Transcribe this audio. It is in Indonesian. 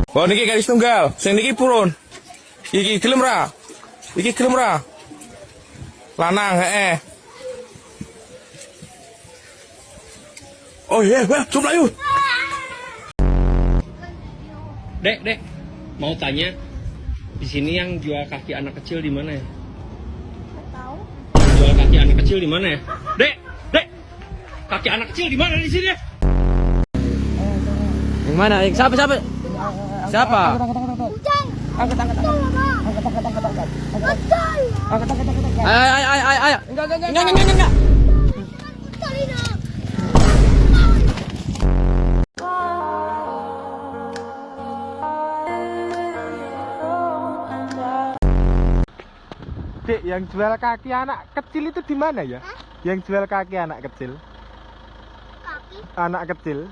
Oh niki garis tunggal, sing niki purun. Iki gelem ra? Iki gelem ra? Lanang heeh. Oh iya, wah, coba yuk. Dek, mau tanya, di sini yang jual kaki anak kecil di mana ya? Tahu? Jual kaki anak kecil di mana ya? Dek, kaki anak kecil di mana di sini ya? Yang mana? Siapa? Siapa? Ujang. Angkat. Ayo. Enggak. Dek, yang jual kaki anak kecil itu di mana ya? Hah? Yang jual kaki anak kecil? Kaki. Anak kecil.